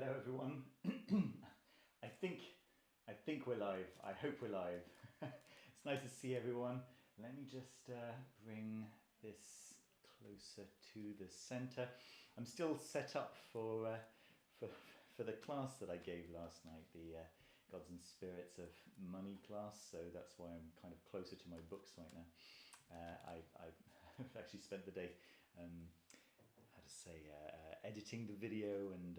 Hello everyone. I think we're live. I hope we're live. It's nice to see everyone. Let me just bring this closer to the center. I'm still set up for the class that I gave last night, the Gods and Spirits of Money class. So that's why I'm kind of closer to my books right now. I've actually spent the day editing the video, and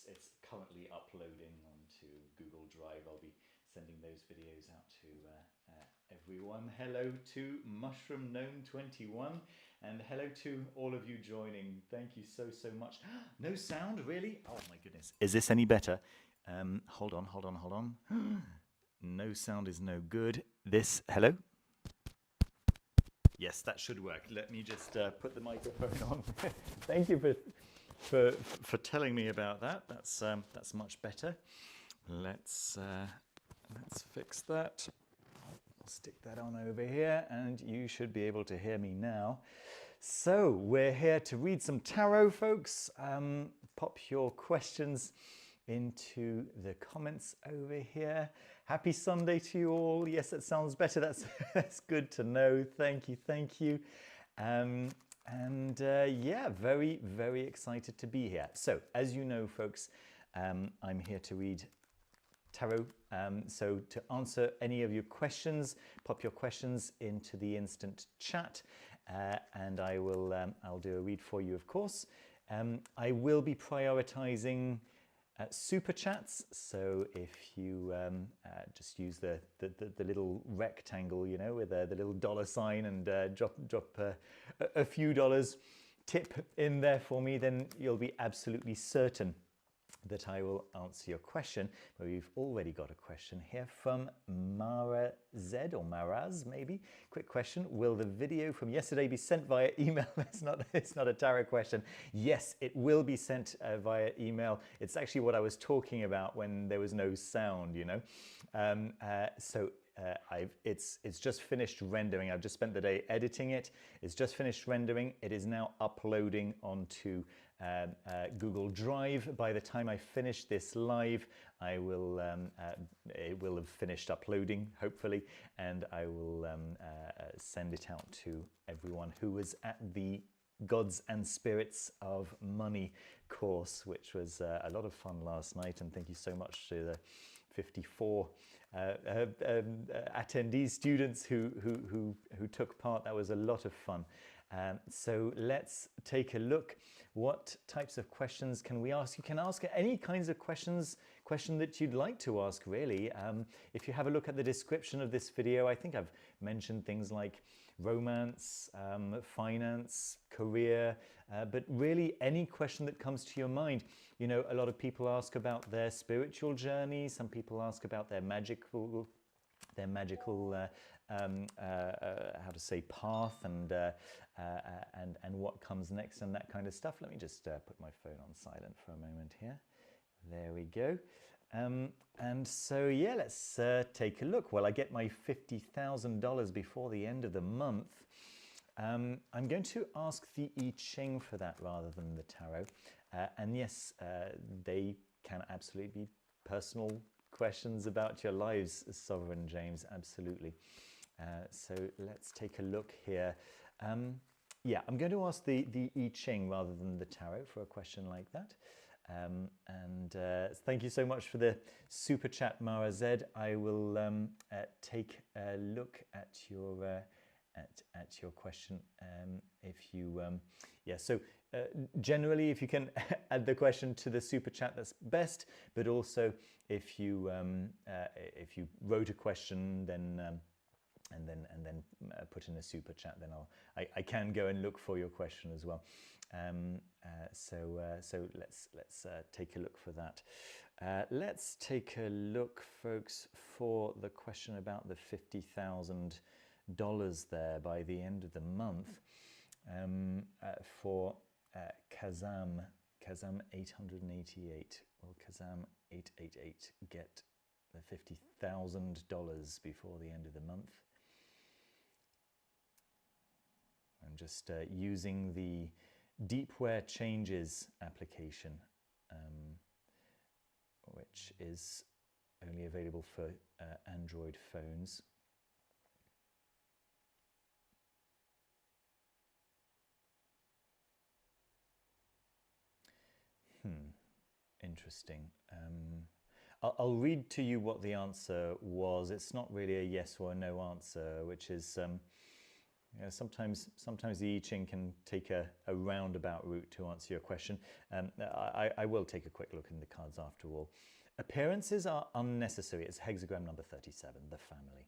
it's currently uploading onto Google Drive. I'll be sending those videos out to everyone. Hello to Mushroom Gnome 21, and hello to all of you joining. Thank you so much. No sound, really? Oh my goodness. Is this any better? Hold on. No sound is no good. Hello? Yes, that should work. Let me just put the microphone on. Thank you for telling me about that. That's much better. Let's fix that. I'll stick that on over here, and you should be able to hear me now. So we're here to read some tarot, folks. Pop your questions into the comments over here. Happy Sunday to you all. Yes, that sounds better. That's good to know. Thank you. Yeah, very excited to be here. So, as you know, folks, I'm here to read tarot. So to answer any of your questions, pop your questions into the instant chat, and I'll do a read for you, of course. I will be prioritizing super chats, so if you just use the little rectangle, you know, with the little dollar sign, and drop a few dollars tip in there for me, then you'll be absolutely certain that I will answer your question. But we've already got a question here from Mara Z, or Maraz maybe. Quick question: will the video from yesterday be sent via email? It's not a tarot question. Yes, it will be sent via email. It's actually what I was talking about when there was no sound, you know. It's just finished rendering. I've just spent the day editing it. It's just finished rendering. It is now uploading onto Google Drive. By the time I finish this live, it will have finished uploading, hopefully, and I will send it out to everyone who was at the Gods and Spirits of Money course, which was a lot of fun last night. And thank you so much to the 54 attendees, students who took part. That was a lot of fun. So let's take a look. What types of questions can we ask? You can ask any kinds of question that you'd like to ask, really. If you have a look at the description of this video, I think I've mentioned things like romance, finance, career, but really any question that comes to your mind. You know, a lot of people ask about their spiritual journey. Some people ask about their magical path, and what comes next, and that kind of stuff. Let me just put my phone on silent for a moment here. There we go. And so, yeah, let's take a look. Well, I get my $50,000 before the end of the month. I'm going to ask the I Ching for that rather than the tarot. And yes, they can absolutely be personal questions about your lives, Sovereign James, absolutely. So let's take a look here. Yeah, I'm going to ask the I Ching rather than the tarot for a question like that. Thank you so much for the super chat, Mara Z. I will take a look at your question. If you generally, if you can add the question to the super chat, that's best. But also, if you wrote a question, then and then put in a super chat, then I can go and look for your question as well. So let's take a look for that. Let's take a look, folks, for the question about the $50,000 there by the end of the month. For Kazam 888. Will Kazam 888 get the $50,000 before the end of the month? I'm just using the deepware changes application, which is only available for Android phones. Interesting. I'll read to you what the answer was. It's not really a yes or a no answer, which is you know, sometimes the I Ching can take a roundabout route to answer your question. I will take a quick look in the cards after all. Appearances are unnecessary. It's hexagram number 37, the family.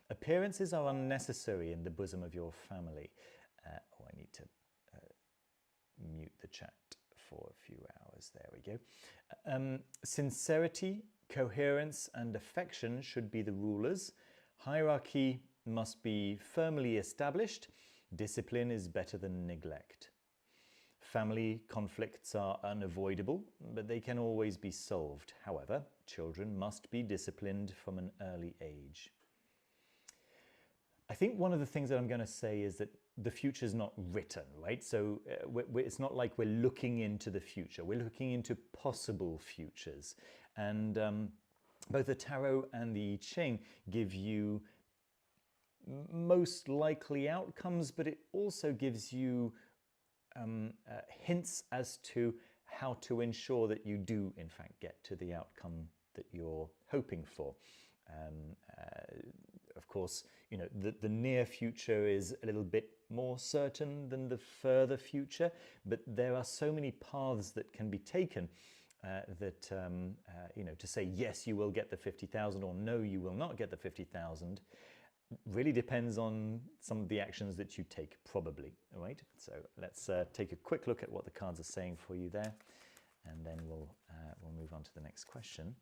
Appearances are unnecessary in the bosom of your family. Oh, I need to mute the chat for a few hours. There we go. Sincerity, coherence, and affection should be the rulers. Hierarchy must be firmly established. Discipline is better than neglect. Family conflicts are unavoidable, but they can always be solved. However, children must be disciplined from an early age. I think one of the things that I'm going to say is that the future is not written, right? So it's not like we're looking into the future. We're looking into possible futures. And both the tarot and the I Ching give you most likely outcomes, but it also gives you hints as to how to ensure that you do, in fact, get to the outcome that you're hoping for. Of course, you know, the near future is a little bit more certain than the further future, but there are so many paths that can be taken that, you know, to say, yes, you will get the 50,000 or no, you will not get the 50,000 really depends on some of the actions that you take, probably. All right, so let's take a quick look at what the cards are saying for you there, and then we'll move on to the next question.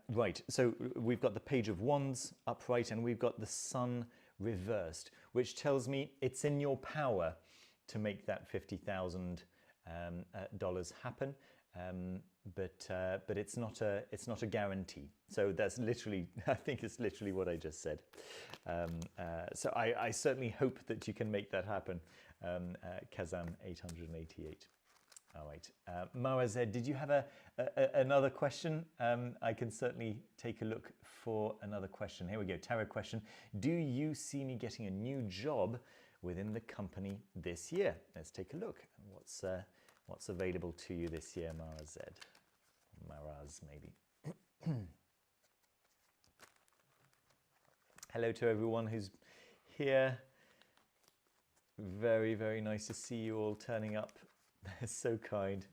Right, so we've got the Page of Wands upright, and we've got the Sun reversed, which tells me it's in your power to make that $50,000 happen. But it's not a guarantee. So that's literally, I think it's literally what I just said. So I certainly hope that you can make that happen. Kazam 888. All right, Mara Z, did you have another question? I can certainly take a look for another question. Here we go, tarot question. Do you see me getting a new job within the company this year? Let's take a look. What's available to you this year, Mara Z? Maraz, maybe. Hello to everyone who's here. Very, very nice to see you all turning up. So kind.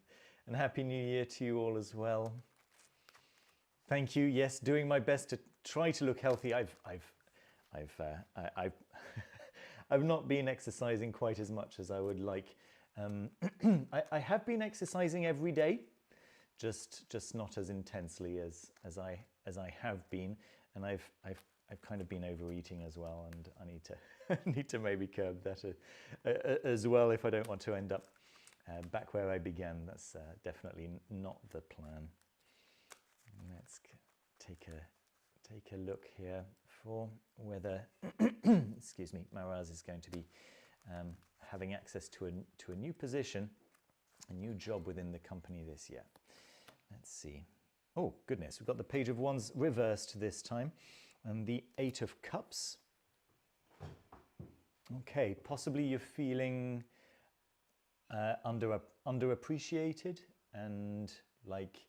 And Happy New Year to you all as well. Thank you. Yes, doing my best to try to look healthy. I've not been exercising quite as much as I would like. I have been exercising every day, just not as intensely as I have been, and I've kind of been overeating as well, and I need to maybe curb that as well if I don't want to end up back where I began. That's definitely not the plan. Let's take a look here for whether excuse me, Maraz is going to be having access to a new position, a new job within the company this year. Let's see. Oh goodness, we've got the Page of Wands reversed this time, and the 8 of Cups. Okay, possibly you're feeling underappreciated, and like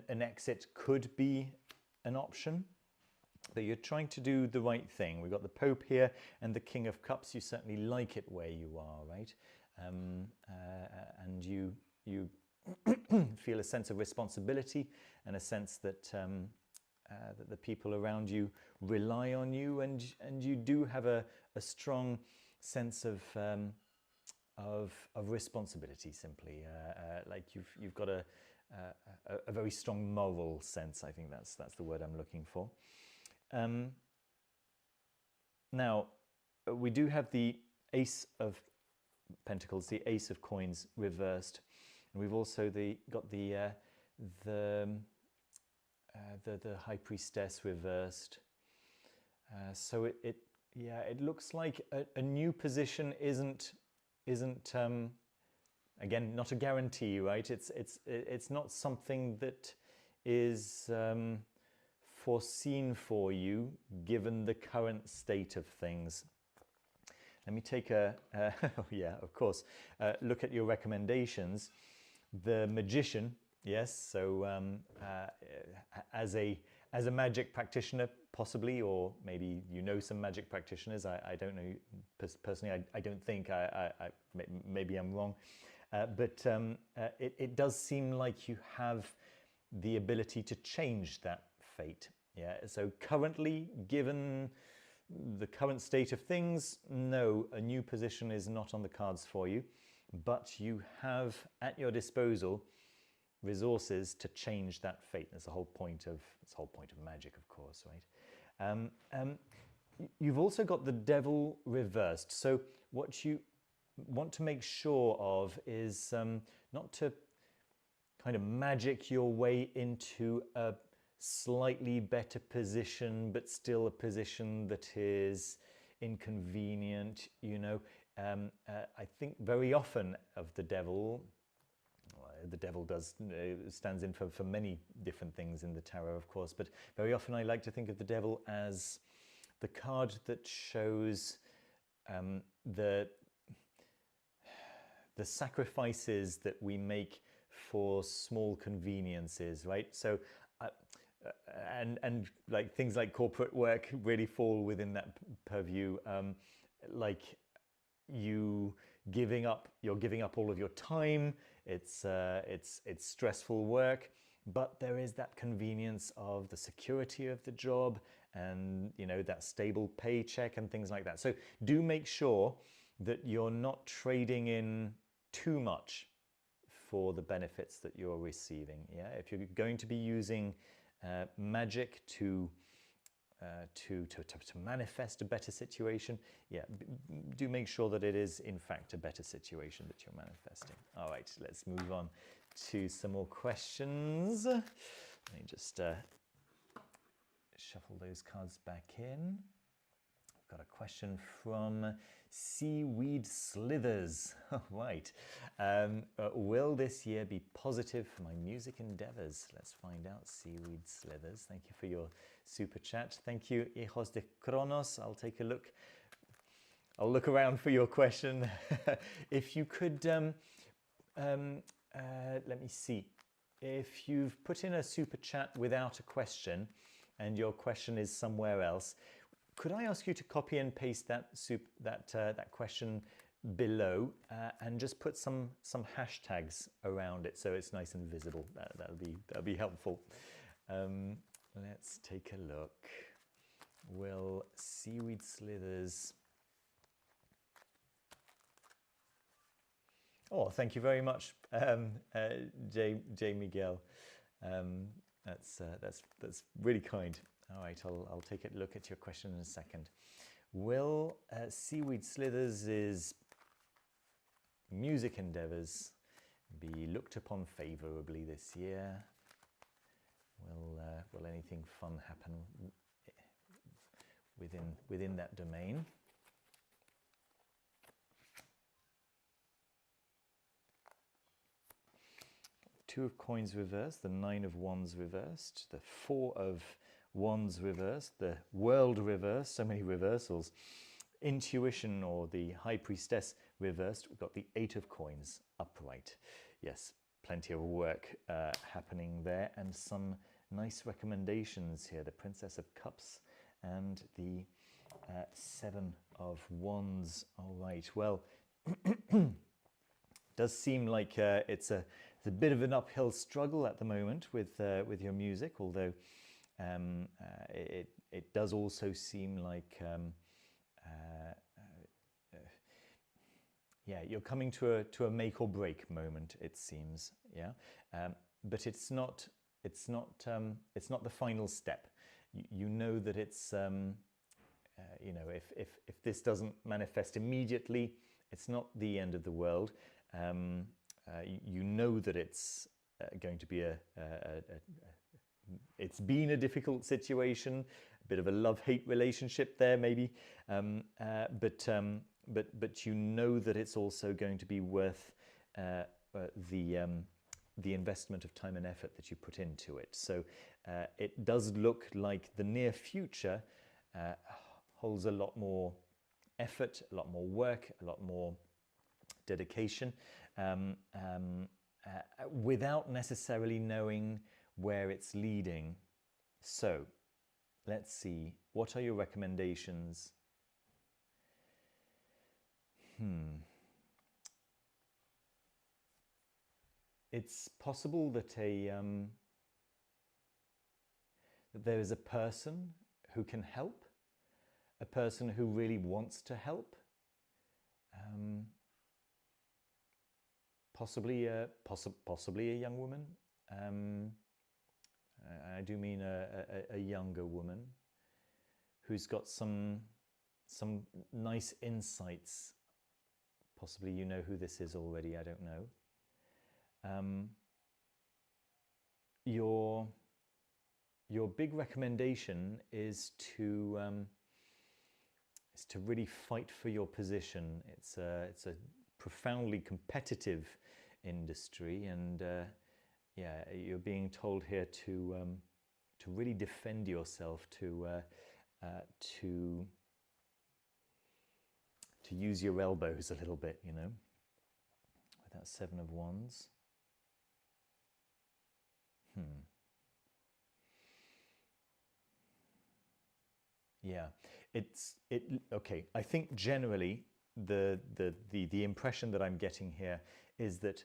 an exit could be an option. But you're trying to do the right thing. We've got the Pope here and the King of Cups. You certainly like it where you are, right? And you feel a sense of responsibility and a sense that that the people around you rely on you, and you do have a strong sense of responsibility. Simply, like you've got a very strong moral sense. I think that's the word I'm looking for. Now, we do have the Ace of Pentacles, the Ace of Coins reversed, and we've also got the High Priestess reversed. So yeah, it looks like a new position isn't again, not a guarantee, right? It's not something that is foreseen for you given the current state of things. Let me take yeah, of course, look at your recommendations. The magician, yes, so as a magic practitioner, possibly, or maybe you know some magic practitioners. I don't know personally. I don't think. Maybe I'm wrong, but it does seem like you have the ability to change that fate. Yeah. So currently, given the current state of things, no, a new position is not on the cards for you, but you have at your disposal resources to change that fate. That's the whole point of magic, of course, right? You've also got the devil reversed. So what you want to make sure of is not to kind of magic your way into a slightly better position, but still a position that is inconvenient, you know. I think very often of the devil stands in for many different things in the tarot, of course, but very often I like to think of the devil as the card that shows the sacrifices that we make for small conveniences, right? So and like things like corporate work really fall within that purview, like you're giving up all of your time. It's stressful work, but there is that convenience of the security of the job and, you know, that stable paycheck and things like that. So do make sure that you're not trading in too much for the benefits that you're receiving. Yeah, if you're going to be using magic to manifest a better situation, yeah, do make sure that it is in fact a better situation that you're manifesting. All right, let's move on to some more questions. Let me just shuffle those cards back in. I've got a question from Seaweed Slithers. Right. Will this year be positive for my music endeavors? Let's find out, Seaweed Slithers. Thank you for your super chat. Thank you, Hijos de Kronos. I'll take a look. I'll look around for your question. If you could, let me see. If you've put in a super chat without a question and your question is somewhere else, could I ask you to copy and paste that question below and just put some hashtags around it so it's nice and visible? That'll be helpful. Let's take a look. Will Seaweed Slithers? Oh, thank you very much, J. Miguel. That's really kind. All right, I'll take a look at your question in a second. Will Seaweed Slithers' music endeavors be looked upon favorably this year? Will anything fun happen within that domain? Two of Coins reversed, the Nine of Wands reversed, the Four of Wands reversed, the World reversed, so many reversals. Intuition, or the High Priestess, reversed. We've got the Eight of Coins upright. Yes, plenty of work happening there, and some nice recommendations here. The Princess of Cups and the Seven of Wands. All right, well, does seem like it's a bit of an uphill struggle at the moment with your music, although it does also seem like yeah, you're coming to a make or break moment, it seems. Yeah, but it's not the final step. You know that it's you know, if this doesn't manifest immediately, it's not the end of the world. You know that it's going to be it's been a difficult situation, bit of a love-hate relationship there, maybe, but you know that it's also going to be worth the investment of time and effort that you put into it. So it does look like the near future holds a lot more effort, a lot more work, a lot more dedication, without necessarily knowing where it's leading. So let's see, what are your recommendations? It's possible that that there is a person who can help, a person who really wants to help, possibly a young woman. I do mean a younger woman who's got some nice insights. Possibly you know who this is already, I don't know. Your big recommendation is to really fight for your position. It's a profoundly competitive industry, and yeah, you're being told here to really defend yourself, to use your elbows a little bit, you know, with that Seven of Wands. Yeah, okay. I think generally the impression that I'm getting here is that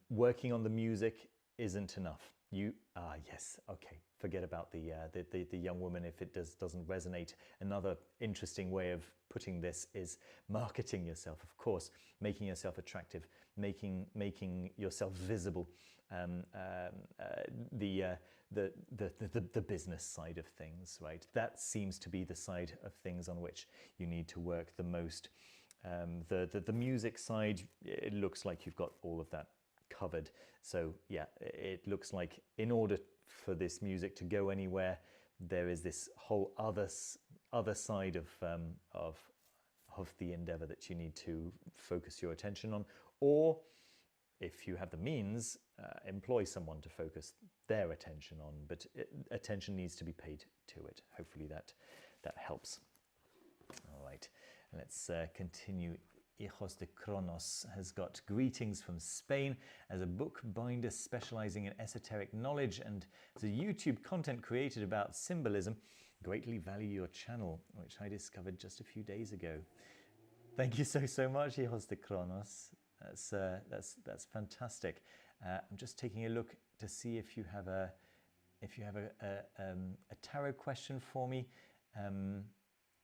working on the music isn't enough. Yes, okay. Forget about the young woman if it doesn't resonate. Another interesting way of putting this is marketing yourself, of course, making yourself attractive, making yourself visible. The business side of things, right? That seems to be the side of things on which you need to work the most. The music side, it looks like you've got all of that covered. So yeah, it looks like in order for this music to go anywhere, there is this whole other side of the endeavor that you need to focus your attention on, or if you have the means, employ someone to focus their attention on, but attention needs to be paid to it. Hopefully that helps. All right, let's continue. Hijos de Cronos has got greetings from Spain. As a book binder specializing in esoteric knowledge and as a YouTube content created about symbolism, greatly value your channel, which I discovered just a few days ago. Thank you so much, Hijos de Cronos. That's fantastic. I'm just taking a look to see if you have a tarot question for me.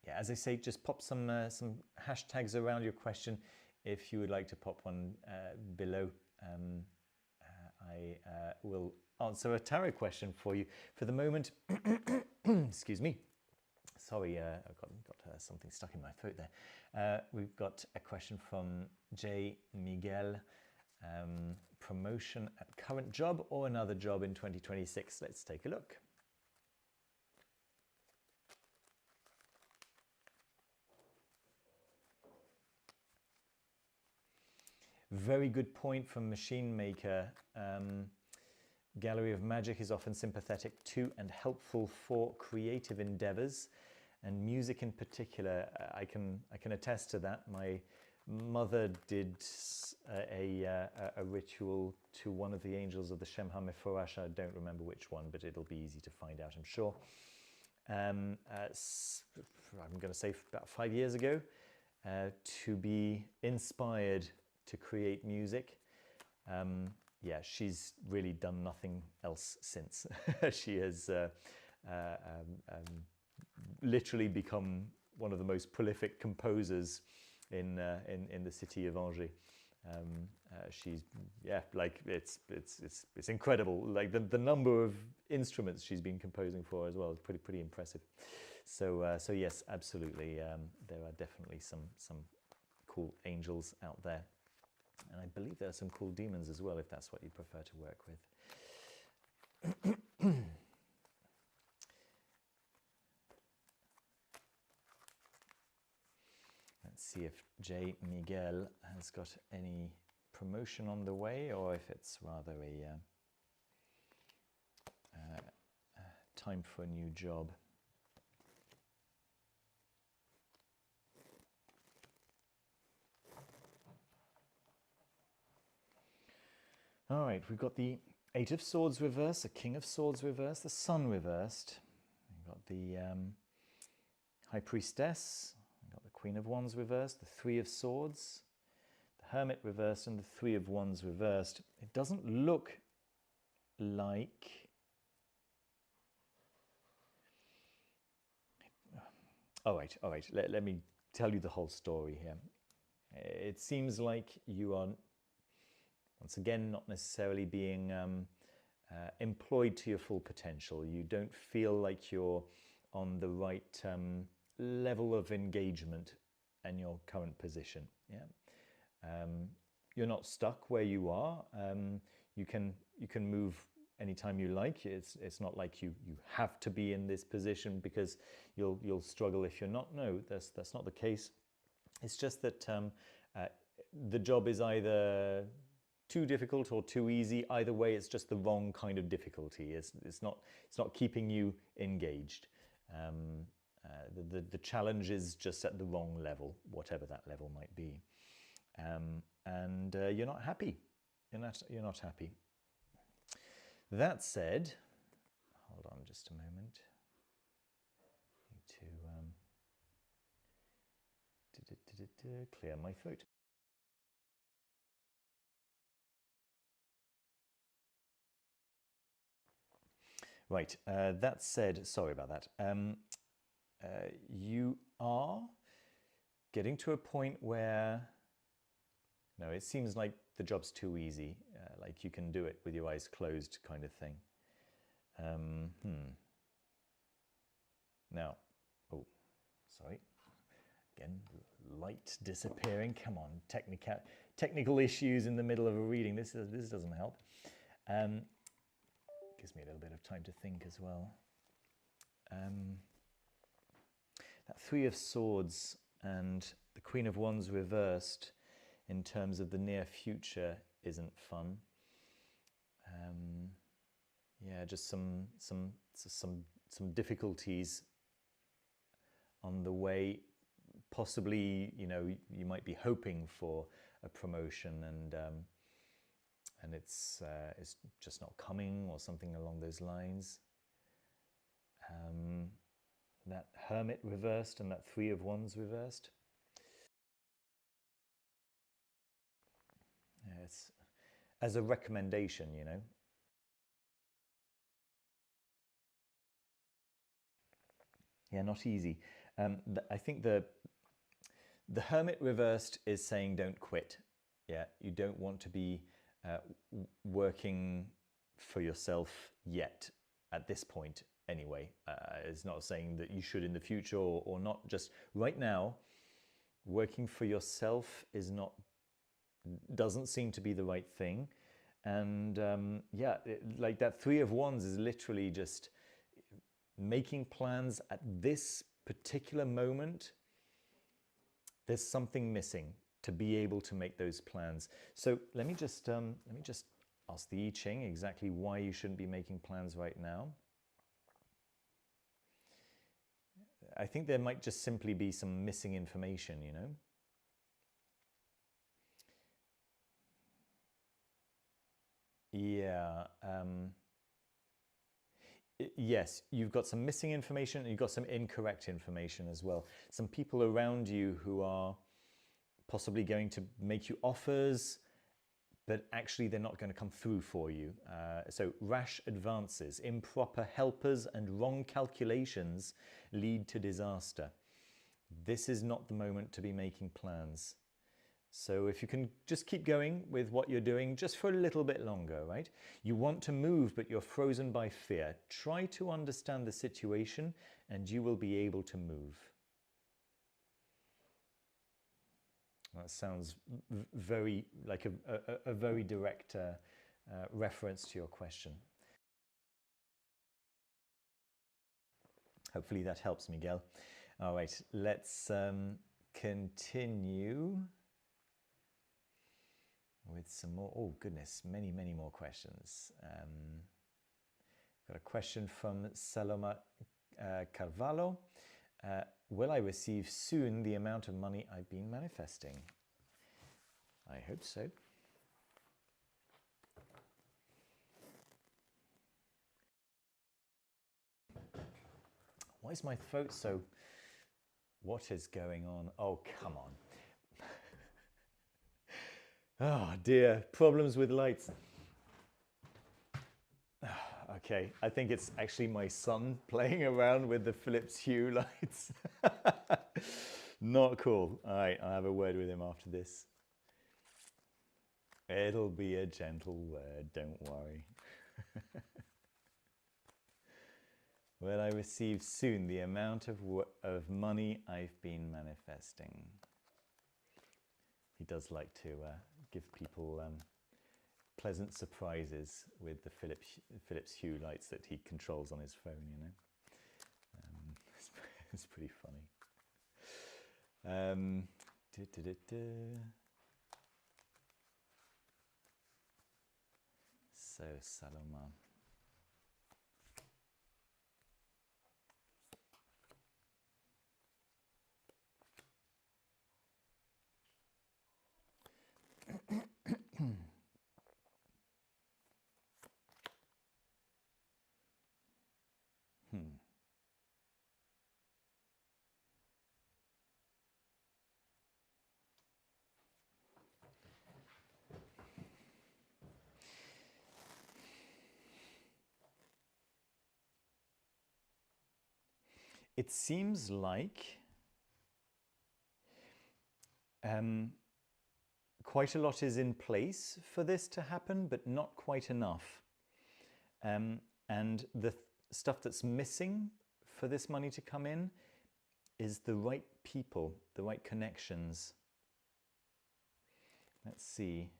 Yeah, as I say, just pop some hashtags around your question if you would like to pop one below. I will answer a tarot question for you. For the moment, excuse me. Sorry, I've got something stuck in my throat there. We've got a question from J. Miguel. Promotion at current job or another job in 2026? Let's take a look. Very good point from Machine Maker. Gallery of Magic is often sympathetic to and helpful for creative endeavors, and music in particular. I can attest to that. My mother did a ritual to one of the angels of the Shem HaMeforash. I don't remember which one, but it'll be easy to find out, I'm sure. I'm going to say about 5 years ago, to be inspired to create music. Yeah, she's really done nothing else since. She has literally become one of the most prolific composers in the city of Angers. She's, yeah, like it's incredible. Like the number of instruments she's been composing for as well is pretty impressive. So yes, absolutely. There are definitely some cool angels out there. And I believe there are some cool demons as well, if that's what you prefer to work with. see if J. Miguel has got any promotion on the way, or if it's rather a time for a new job. All right, we've got the Eight of Swords reversed, the King of Swords reversed, the Sun reversed. We've got the High Priestess, we've got the Queen of Wands reversed, the Three of Swords, the Hermit reversed, and the Three of Wands reversed. It doesn't look like... All right. Let me tell you the whole story here. It seems like you are, once again, not necessarily being employed to your full potential. You don't feel like you're on the right level of engagement in your current position. Yeah, you're not stuck where you are. You can move anytime you like. It's not like you have to be in this position because you'll struggle if you're not. No, that's not the case. It's just that the job is either too difficult or too easy. Either way, it's just the wrong kind of difficulty. It's not keeping you engaged. The challenge is just at the wrong level, whatever that level might be, and you're not happy. You're not happy. That said, hold on just a moment. Need to clear my throat. Right, that said, sorry about that. You are getting to a point where, no, it seems like the job's too easy, like you can do it with your eyes closed kind of thing. Now, oh, sorry. Again, light disappearing. Come on, technical issues in the middle of a reading. This doesn't help. Gives me a little bit of time to think as well. That Three of Swords and the Queen of Wands reversed in terms of the near future isn't fun. Yeah, just some difficulties on the way. Possibly, you know, you might be hoping for a promotion and it's just not coming, or something along those lines. That Hermit reversed and that Three of Wands reversed. Yeah, it's as a recommendation, you know. Yeah, not easy. I think the Hermit reversed is saying don't quit. Yeah, you don't want to be working for yourself yet at this point anyway. It's not saying that you should in the future or not. Just right now, working for yourself doesn't seem to be the right thing. And yeah, like that Three of Wands is literally just making plans at this particular moment. There's something missing to be able to make those plans. So let me just ask the I Ching exactly why you shouldn't be making plans right now. I think there might just simply be some missing information, you know. Yeah. Yes, you've got some missing information and you've got some incorrect information as well. Some people around you who are possibly going to make you offers, but actually they're not going to come through for you. So rash advances, improper helpers, and wrong calculations lead to disaster. This is not the moment to be making plans. So if you can just keep going with what you're doing just for a little bit longer, right? You want to move, but you're frozen by fear. Try to understand the situation and you will be able to move. That sounds very like a very direct reference to your question. Hopefully that helps, Miguel. All right, let's continue with some more. Oh goodness, many more questions. Got a question from Saloma Carvalho. Will I receive soon the amount of money I've been manifesting? I hope so. Why is my throat so... What is going on? Oh, come on. Oh dear, problems with lights. Okay, I think it's actually my son playing around with the Philips Hue lights. Not cool. All right, I'll have a word with him after this. It'll be a gentle word, don't worry. Will I receive soon the amount of money I've been manifesting? He does like to give people pleasant surprises with the Philips Hue lights that he controls on his phone, you know. It's pretty funny. So, Saloma. It seems like quite a lot is in place for this to happen, but not quite enough. And the stuff that's missing for this money to come in is the right people, the right connections. Let's see.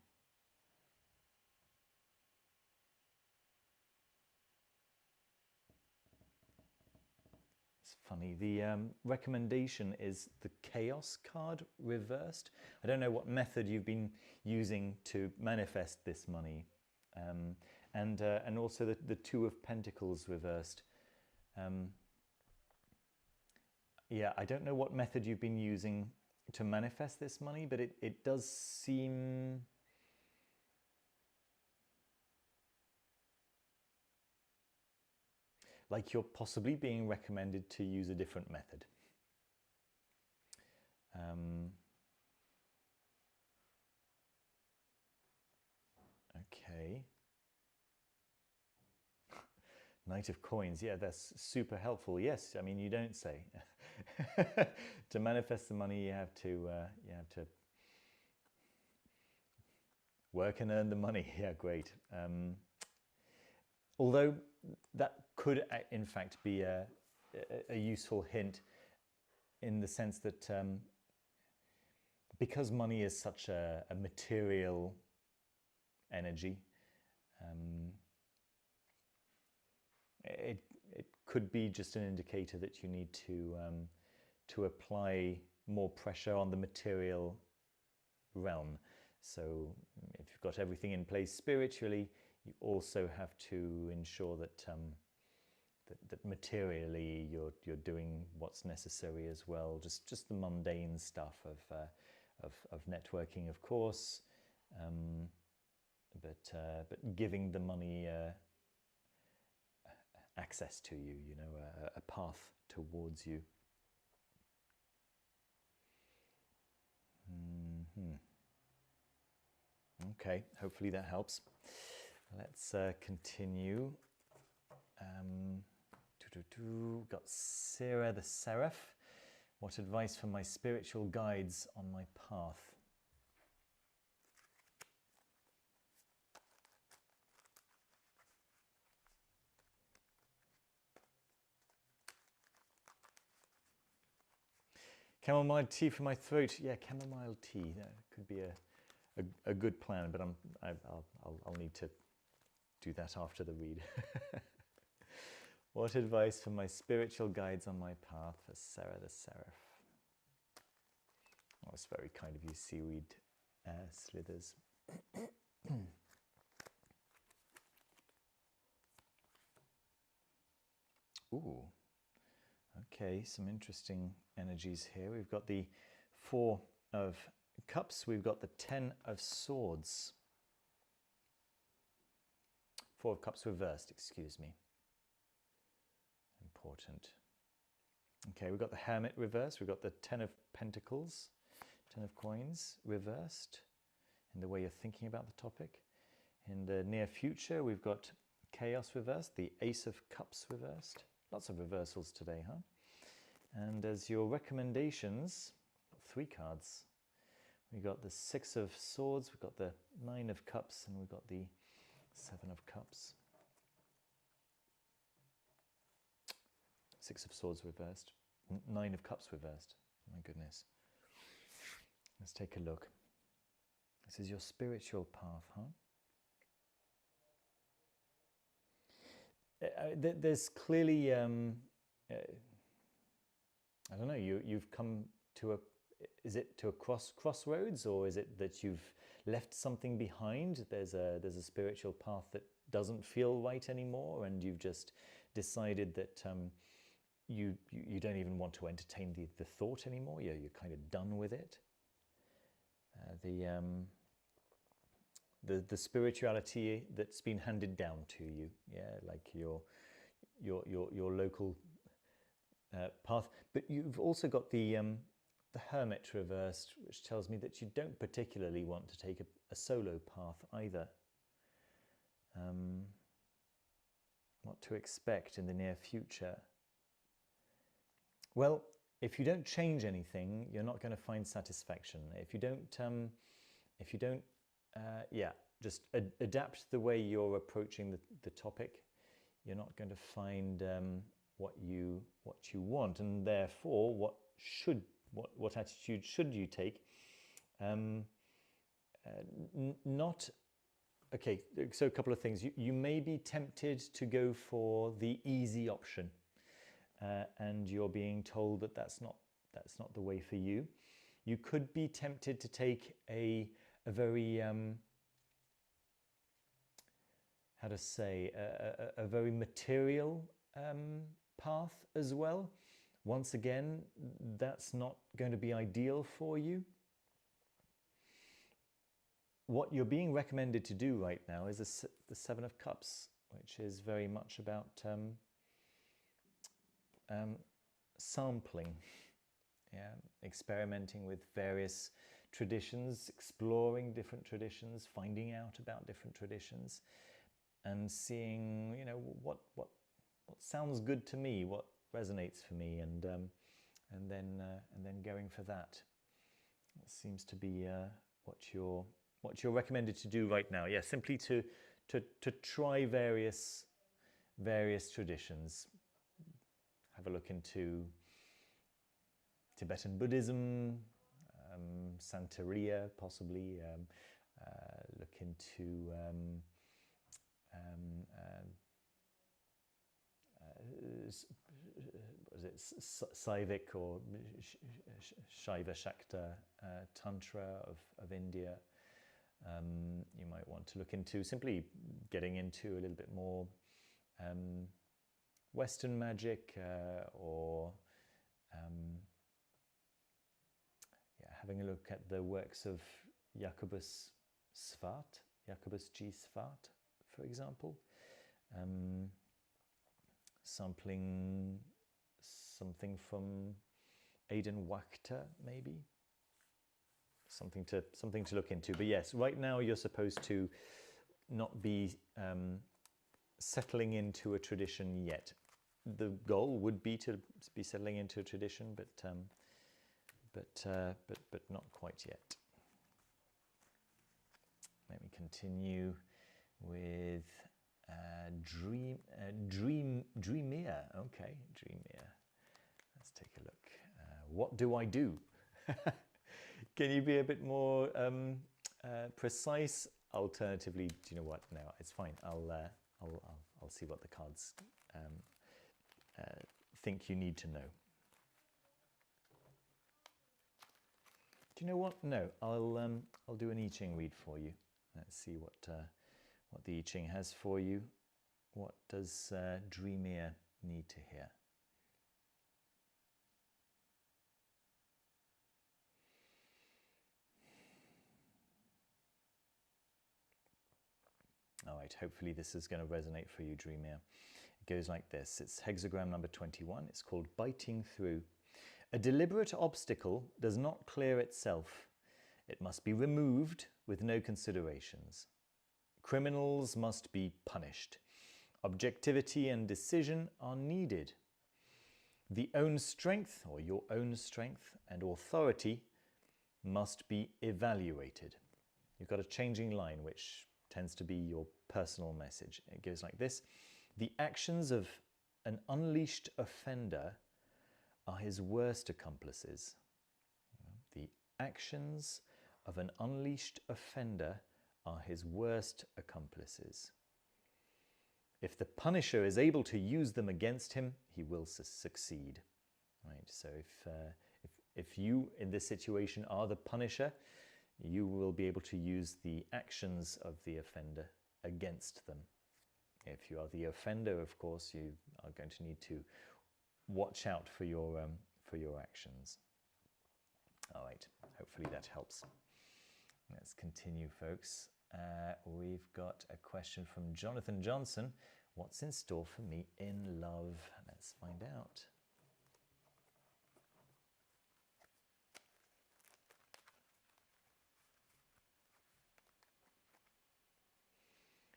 It's funny, the recommendation is the Chaos card reversed. I don't know what method you've been using to manifest this money. And also the Two of Pentacles reversed. Yeah, I don't know what method you've been using to manifest this money, but it does seem... like you're possibly being recommended to use a different method. Okay. Knight of Coins, yeah, that's super helpful. Yes, I mean, you don't say. To manifest the money, you have to work and earn the money. Yeah, great. Although that could, in fact, be a useful hint in the sense that because money is such a material energy, it could be just an indicator that you need to apply more pressure on the material realm. So if you've got everything in place spiritually, you also have to ensure that that materially you're doing what's necessary as well. Just the mundane stuff of networking, of course, but giving the money access to you, you know, a path towards you. Okay, hopefully that helps. Let's continue. Got Sarah the Seraph. What advice from my spiritual guides on my path? Chamomile tea for my throat. Yeah, chamomile tea. That could be a good plan, but I'll need to do that after the read. What advice from my spiritual guides on my path for Sarah the Seraph? Oh, that's very kind of you, Seaweed Slithers. Ooh, okay, some interesting energies here. We've got the 4 of Cups, we've got the 10 of Swords. 4 of Cups reversed, excuse me. Important. Okay, we've got the Hermit reversed, we've got the 10 of Pentacles, 10 of Coins reversed in the way you're thinking about the topic. In the near future, we've got Chaos reversed, the Ace of Cups reversed. Lots of reversals today, huh? And as your recommendations, 3 cards. We've got the 6 of Swords, we've got the 9 of Cups, and we've got the 7 of Cups. 6 of Swords reversed, 9 of Cups reversed. My goodness. Let's take a look. This is your spiritual path, huh? There's clearly, I don't know, you've come to is it to a crossroads, or is it that you've left something behind? There's a spiritual path that doesn't feel right anymore, and you've just decided that you don't even want to entertain the thought anymore. You're kind of done with it. The spirituality that's been handed down to you, yeah, like your local path. But you've also got the Hermit reversed, which tells me that you don't particularly want to take a solo path either. What to expect in the near future? Well, if you don't change anything, you're not going to find satisfaction. If you don't, just adapt the way you're approaching the topic, you're not going to find what you want, and therefore, what attitude should you take? Okay. So a couple of things. You may be tempted to go for the easy option. And you're being told that that's not the way for you. You could be tempted to take a very how to say a very material path as well. Once again, that's not going to be ideal for you. What you're being recommended to do right now is the 7 of Cups, which is very much about sampling, experimenting with various traditions, exploring different traditions, finding out about different traditions, and seeing, what sounds good to me, what resonates for me, and then going for that. It seems to be what you're recommended to do right now. Yeah, simply to try various traditions. Have a look into Tibetan Buddhism, Santeria, possibly. Look into was it Saivik or Shaiva Shakta Tantra of India. You might want to look into simply getting into a little bit more Western magic, or having a look at the works of Jacobus G. Svat, for example. Sampling something from Aidan Wachter, maybe. Something to look into. But yes, right now you're supposed to not be settling into a tradition yet. The goal would be to be settling into a tradition, but not quite yet. Let me continue with Dreamer. Okay, Dreamer. Let's take a look. What do I do? Can you be a bit more precise? Alternatively, do you know what? No, it's fine. I'll see what the cards think you need to know. Do you know what? No, I'll do an I Ching read for you. Let's see what the I Ching has for you. What does Dreamier need to hear? All right, hopefully this is going to resonate for you, Dreamier. It goes like this. It's hexagram number 21. It's called Biting Through. A deliberate obstacle does not clear itself. It must be removed with no considerations. Criminals must be punished. Objectivity and decision are needed. The own strength, or your own strength, and authority must be evaluated. You've got a changing line, which tends to be your personal message. It goes like this. The actions of an unleashed offender are his worst accomplices. The actions of an unleashed offender are his worst accomplices. If the punisher is able to use them against him, he will succeed. Right? So if you in this situation are the punisher, you will be able to use the actions of the offender against them. If you are the offender, of course, you are going to need to watch out for your actions. All right, hopefully that helps. Let's continue, folks. We've got a question from Jonathan Johnson. What's in store for me in love? Let's find out.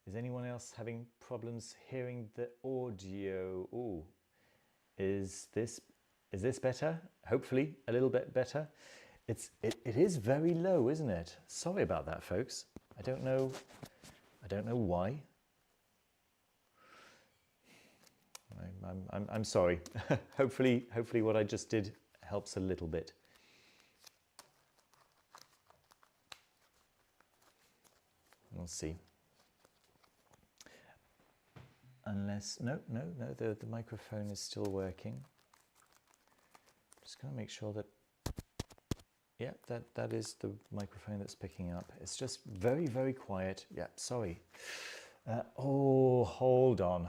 Is anyone else having problems hearing the audio? Ooh, is this better? Hopefully a little bit better. It is very low, isn't it? Sorry about that, folks. I don't know why. I'm sorry. hopefully what I just did helps a little bit. We'll see. Unless no, the microphone is still working. Just going to make sure that, yeah, that is the microphone that's picking up. It's just very, very quiet. Yeah, sorry. Oh, hold on.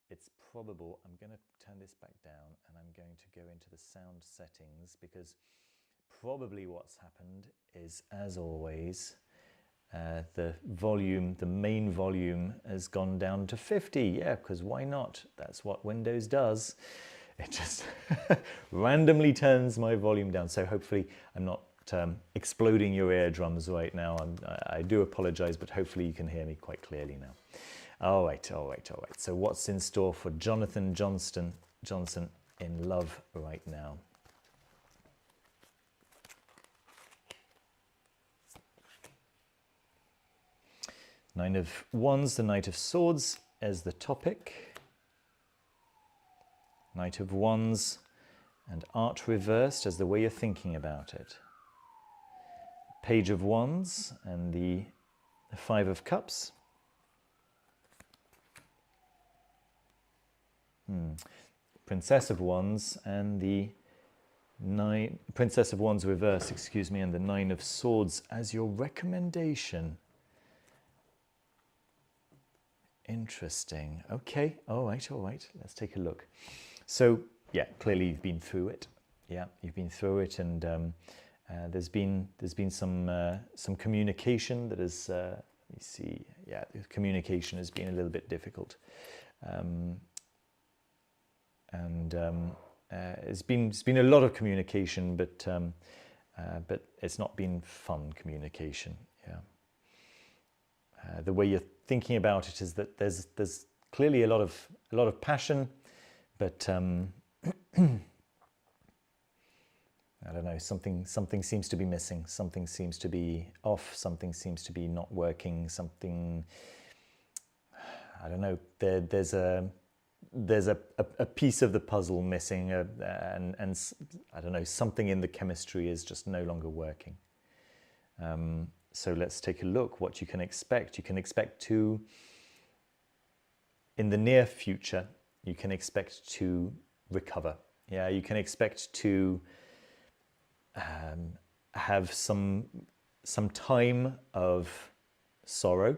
It's probable, I'm going to turn this back down and I'm going to go into the sound settings, because probably what's happened is, as always, the main volume has gone down to 50. Yeah, because why not? That's what Windows does. It just randomly turns my volume down. So hopefully I'm not exploding your eardrums right now. I do apologize, but hopefully you can hear me quite clearly now. All right. So what's in store for Jonathan Johnson in love right now? Nine of Wands, the Knight of Swords as the topic. Knight of Wands and art reversed as the way you're thinking about it. Page of Wands and the Five of Cups. Princess of Wands and the Princess of Wands reverse, excuse me, and the Nine of Swords as your recommendation. Interesting. Okay. All right. Let's take a look. So, yeah, clearly you've been through it. Yeah, you've been through it, and there's been some communication that has. Let me see. Yeah, the communication has been a little bit difficult, it's been a lot of communication, but it's not been fun communication. Yeah. The way you're thinking about it is that there's clearly a lot of passion, but I don't know, something seems to be missing, something seems to be off, something seems to be not working, something, I don't know, there's a piece of the puzzle missing, and I don't know, something in the chemistry is just no longer working. So let's take a look what you can expect. You can expect to, in the near future, you can expect to recover. Yeah, you can expect to have some time of sorrow,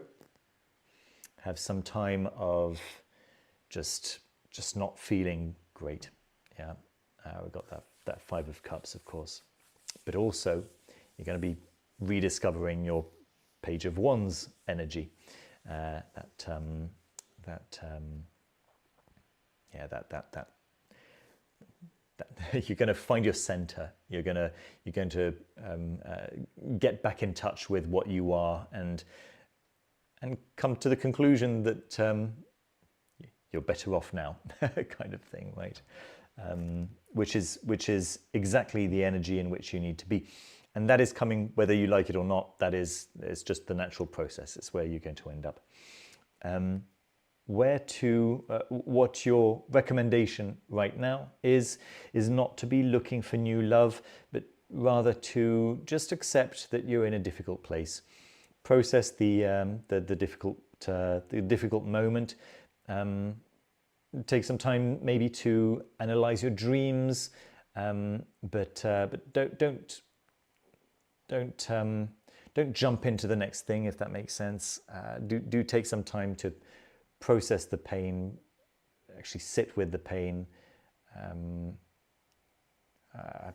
have some time of just not feeling great. Yeah, we've got that Five of Cups, of course, but also you're going to be rediscovering your Page of Wands energy. You're going to find your center. You're going to get back in touch with what you are, and come to the conclusion that you're better off now, kind of thing, right? Which is exactly the energy in which you need to be, and that is coming whether you like it or not. It's just the natural process. It's where you're going to end up. What your recommendation right now is not to be looking for new love, but rather to just accept that you're in a difficult place. Process the difficult moment. Take some time maybe to analyze your dreams, but don't jump into the next thing, if that makes sense. Do take some time to process the pain, actually sit with the pain. I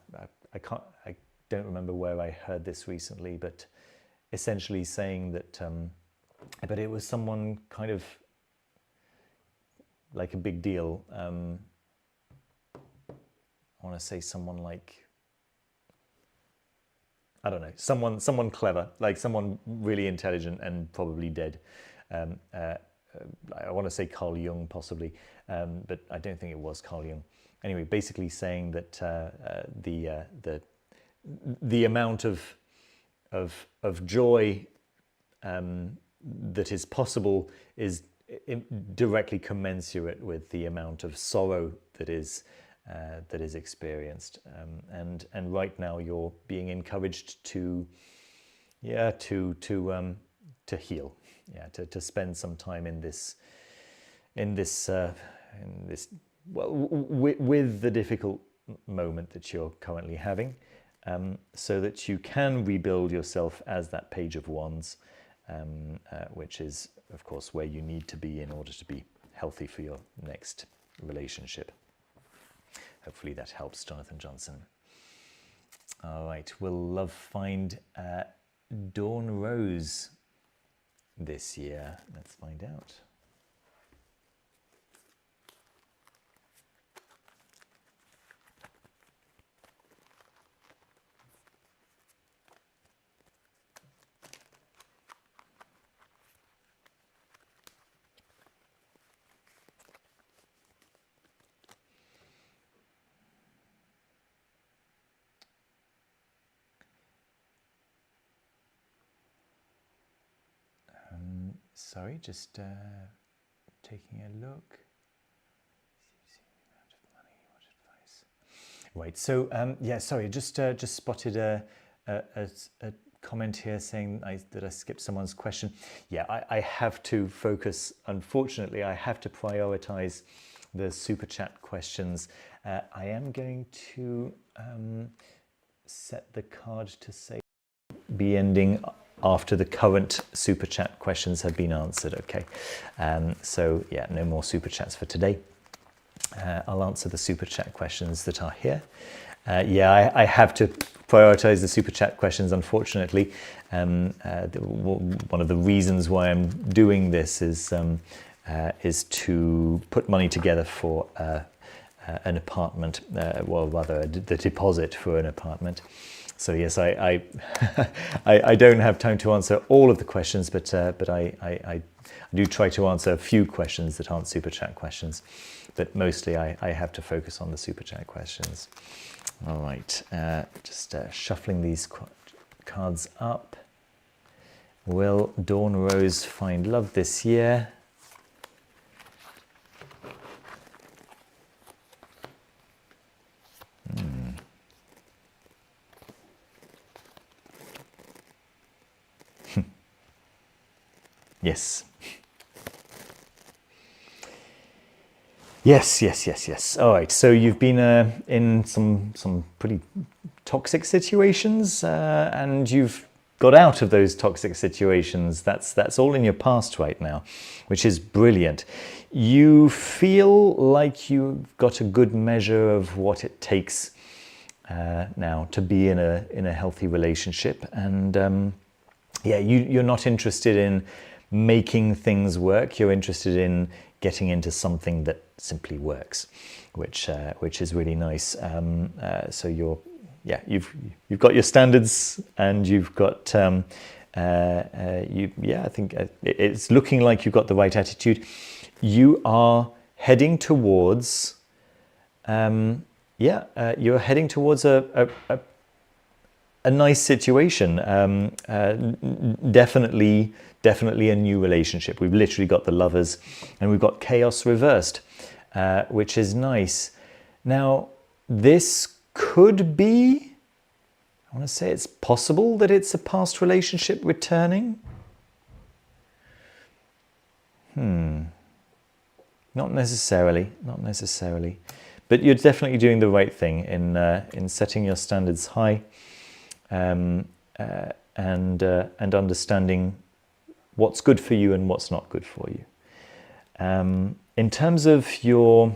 don't remember where I heard this recently, but essentially saying that, but it was someone kind of like a big deal. I want to say someone like, I don't know, someone clever, like someone really intelligent and probably dead. I want to say Carl Jung possibly, but I don't think it was Carl Jung. Anyway, basically saying that the amount of joy that is possible is directly commensurate with the amount of sorrow that is experienced, and right now you're being encouraged to heal, to spend some time in this well, with the difficult moment that you're currently having, so that you can rebuild yourself as that Page of Wands, which is, of course, where you need to be in order to be healthy for your next relationship. Hopefully that helps, Jonathan Johnson. All right, will love find Dawn Rose this year? Let's find out. Sorry, just taking a look. Right, so yeah, sorry, just spotted a comment here saying that I skipped someone's question. Yeah, I have to focus, unfortunately, I have to prioritize the Super Chat questions. I am going to set the card to say be ending after the current Super Chat questions have been answered, okay? So yeah, no more Super Chats for today. I'll answer the Super Chat questions that are here. Yeah, I have to prioritize the Super Chat questions, unfortunately. One of the reasons why I'm doing this is to put money together for an apartment, well, rather the deposit for an apartment. So yes, I don't have time to answer all of the questions, but I do try to answer a few questions that aren't Super Chat questions. But mostly I have to focus on the Super Chat questions. All right, just shuffling these cards up. Will Dawn Rose find love this year? Yes. Yes. All right. So you've been in some pretty toxic situations and you've got out of those toxic situations. That's all in your past right now, which is brilliant. You feel like you've got a good measure of what it takes now to be in a healthy relationship, and yeah, you're not interested in making things work. You're interested in getting into something that simply works, which is really nice. So you've got your standards, and you've got I think it's looking like you've got the right attitude. You are heading towards you're heading towards a nice situation. Definitely a new relationship. We've literally got the Lovers, and we've got chaos reversed, which is nice. Now, this could be, I want to say it's possible that it's a past relationship returning. Not necessarily. But you're definitely doing the right thing in setting your standards high, and understanding what's good for you and what's not good for you. In terms of your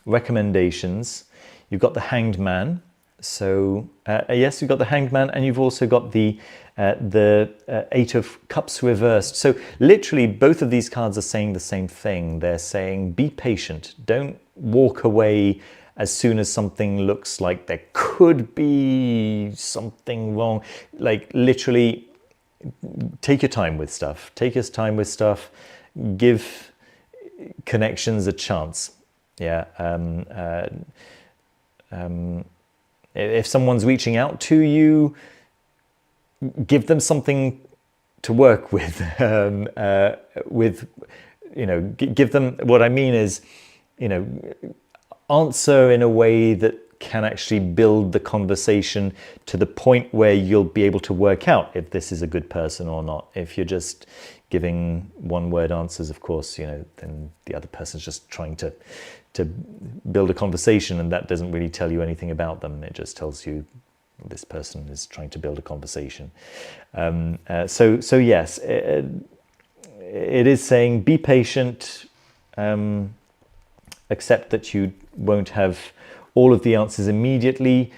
recommendations, you've got the Hanged Man. So yes, you've got the Hanged Man, and you've also got the Eight of Cups reversed. So literally both of these cards are saying the same thing. They're saying be patient. Don't walk away as soon as something looks like there could be something wrong. Like, literally, take your time with stuff. Give connections a chance. Yeah. If someone's reaching out to you, give them something to work with. Give them, what I mean is, answer in a way that can actually build the conversation to the point where you'll be able to work out if this is a good person or not. If you're just giving one-word answers, of course, then the other person's just trying to build a conversation, and that doesn't really tell you anything about them. It just tells you this person is trying to build a conversation. So yes, it is saying be patient, accept that you won't have all of the answers immediately.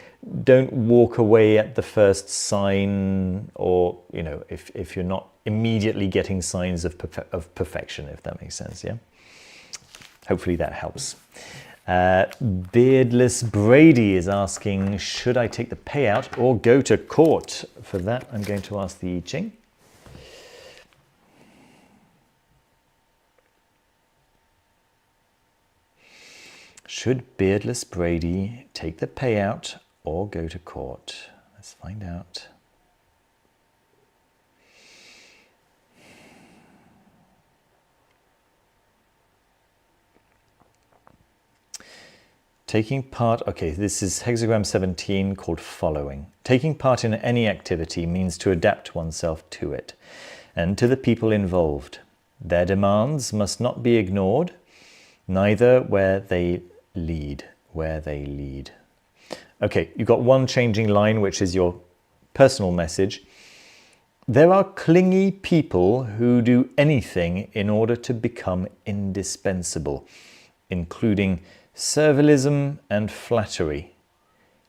Don't walk away at the first sign, or if you're not immediately getting signs of perfection, if that makes sense. Yeah, hopefully that helps. Beardless Brady is asking, should I take the payout or go to court? For that, I'm going to ask the I Ching. Should Beardless Brady take the payout or go to court? Let's find out. Taking part, okay, this is hexagram 17 called following. Taking part in any activity means to adapt oneself to it and to the people involved. Their demands must not be ignored, neither where they lead. Okay, you've got one changing line, which is your personal message. There are clingy people who do anything in order to become indispensable, including servilism and flattery.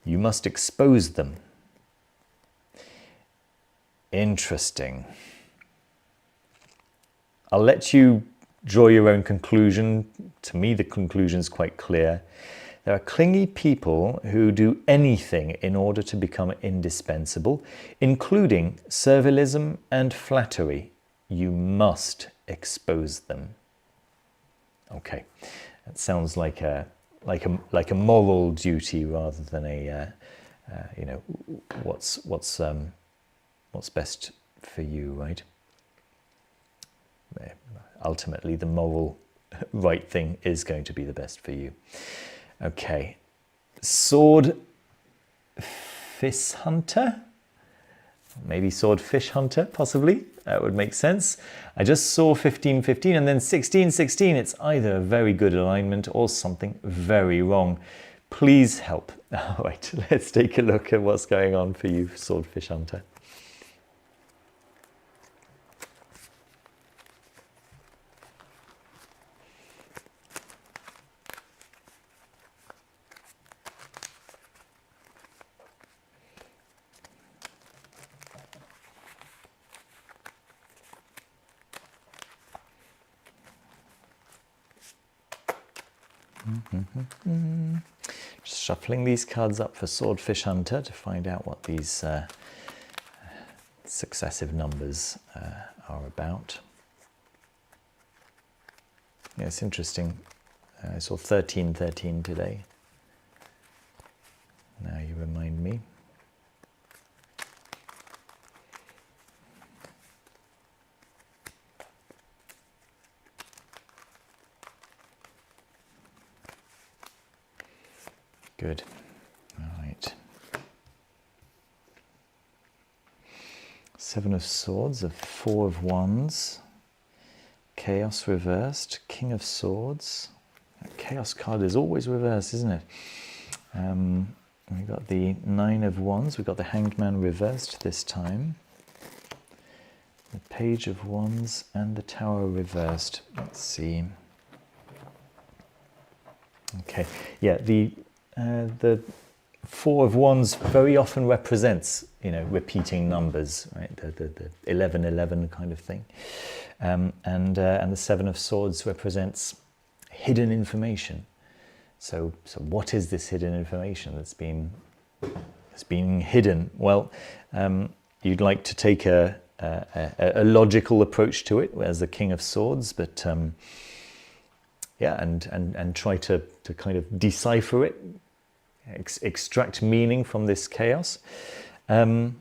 You must expose them. Interesting. I'll let you draw your own conclusion. To me, the conclusion is quite clear. There are clingy people who do anything in order to become indispensable, including servilism and flattery. You must expose them. Okay, that sounds like a moral duty rather than a what's best for you, right? Ultimately, the moral right thing is going to be the best for you. Okay, Sword Fish Hunter, maybe Sword Fish Hunter, possibly. That would make sense. I just saw 15-15 and then 16-16. It's either a very good alignment or something very wrong. Please help. All right, let's take a look at what's going on for you, Swordfish Hunter. Just shuffling these cards up for Swordfish Hunter to find out what these successive numbers are about. Yeah, it's interesting. I saw 1313 today. Now you remind me. Good. All right. Seven of Swords, a Four of Wands, Chaos reversed, King of Swords. That Chaos card is always reversed, isn't it? We've got the Nine of Wands, we've got the Hanged Man reversed this time. The Page of Wands and the Tower reversed. Let's see. Okay, yeah, the Four of Wands very often represents, you know, repeating numbers, right? The 1111 kind of thing, and the Seven of Swords represents hidden information. So what is this hidden information that's been hidden? Well, you'd like to take a logical approach to it as the King of Swords, but yeah, and try to kind of decipher it. Extract meaning from this chaos. Let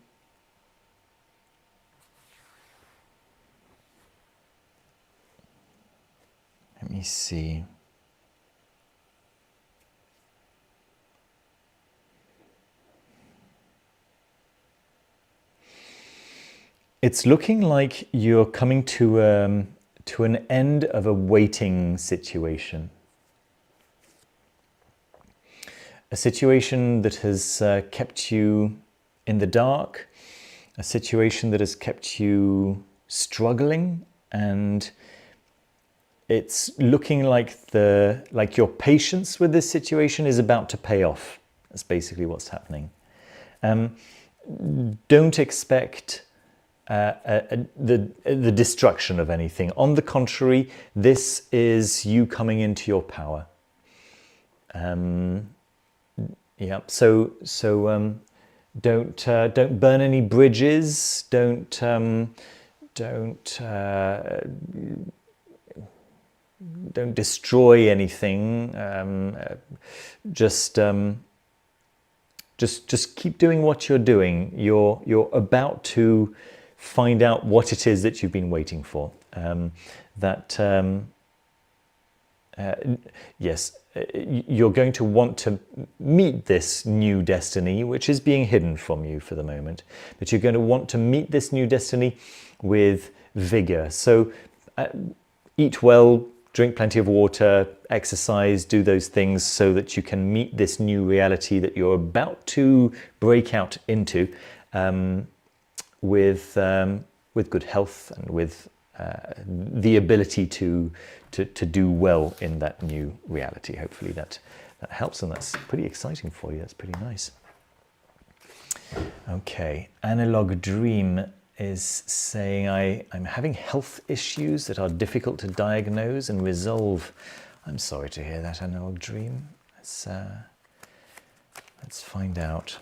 me see. It's looking like you're coming to an end of a waiting situation. A situation that has kept you in the dark, a situation that has kept you struggling, and it's looking like your patience with this situation is about to pay off. That's basically what's happening. Don't expect the destruction of anything. On the contrary, this is you coming into your power. Yeah, so don't burn any bridges. Don't destroy anything. Just keep doing what you're doing. You're about to find out what it is that you've been waiting for. Yes. You're going to want to meet this new destiny, which is being hidden from you for the moment. But you're going to want to meet this new destiny with vigor. So eat well, drink plenty of water, exercise, do those things so that you can meet this new reality that you're about to break out into with good health and with the ability to do well in that new reality. Hopefully that helps, and that's pretty exciting for you. That's pretty nice. Okay, Analog Dream is saying, I'm having health issues that are difficult to diagnose and resolve. I'm sorry to hear that, Analog Dream. Let's find out.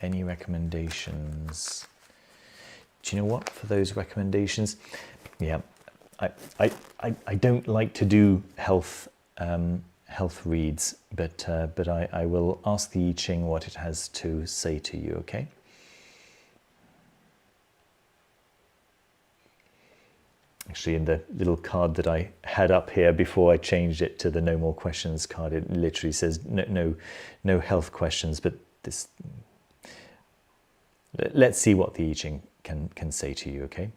Any recommendations? Do you know what, for those recommendations, yeah, I don't like to do health reads, but I will ask the I Ching what it has to say to you, okay? Actually, in the little card that I had up here before I changed it to the no more questions card, it literally says no health questions, but this, let's see what the I Ching can say to you, okay?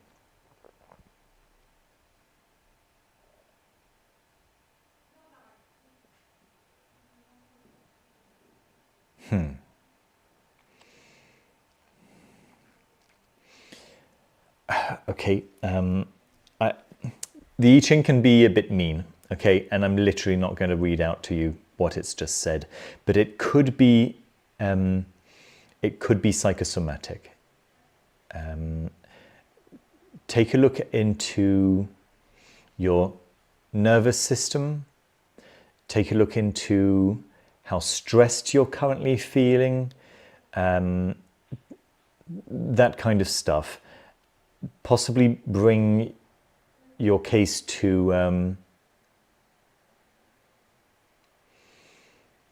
Okay, the I Ching can be a bit mean, okay, and I'm literally not going to read out to you what it's just said, but it could be psychosomatic. Take a look into your nervous system. Take a look into how stressed you're currently feeling, that kind of stuff. Possibly bring your case to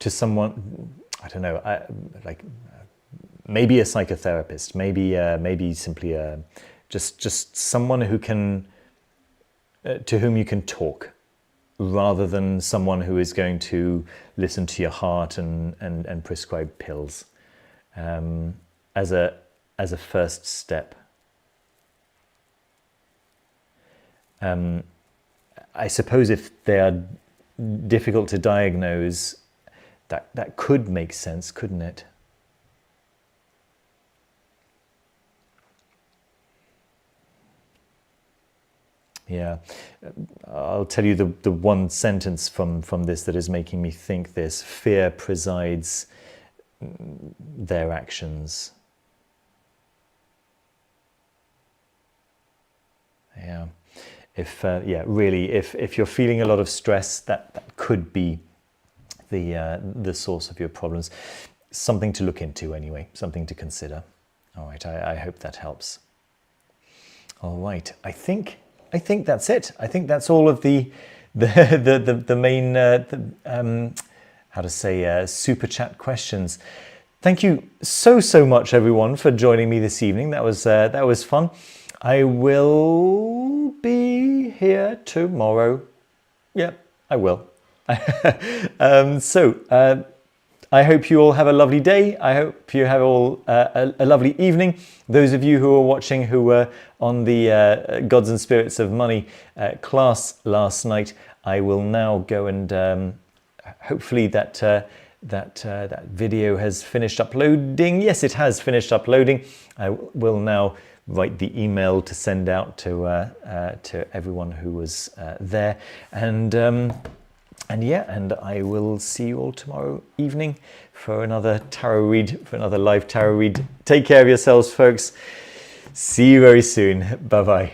someone, I don't know, like maybe a psychotherapist, maybe simply just someone who can to whom you can talk, rather than someone who is going to listen to your heart and prescribe pills as a first step. I suppose if they are difficult to diagnose, that could make sense, couldn't it? Yeah, I'll tell you the one sentence from this that is making me think this. Fear presides their actions. Yeah. If you're feeling a lot of stress, that could be the source of your problems. Something to look into anyway, something to consider. All right, I hope that helps. All right, I think that's it. I think that's all of the main super chat questions. Thank you so much, everyone, for joining me this evening. That was fun. I will be here tomorrow. Yep, I will. I hope you all have a lovely day. I hope you have all a lovely evening. Those of you who are watching who were on the Gods and Spirits of Money class last night, I will now go and hopefully that video has finished uploading. Yes, it has finished uploading. I will now write the email to send out to everyone who was there, and I will see you all tomorrow evening for another tarot read, for another live tarot read. Take care of yourselves, folks. See you very soon. Bye-bye.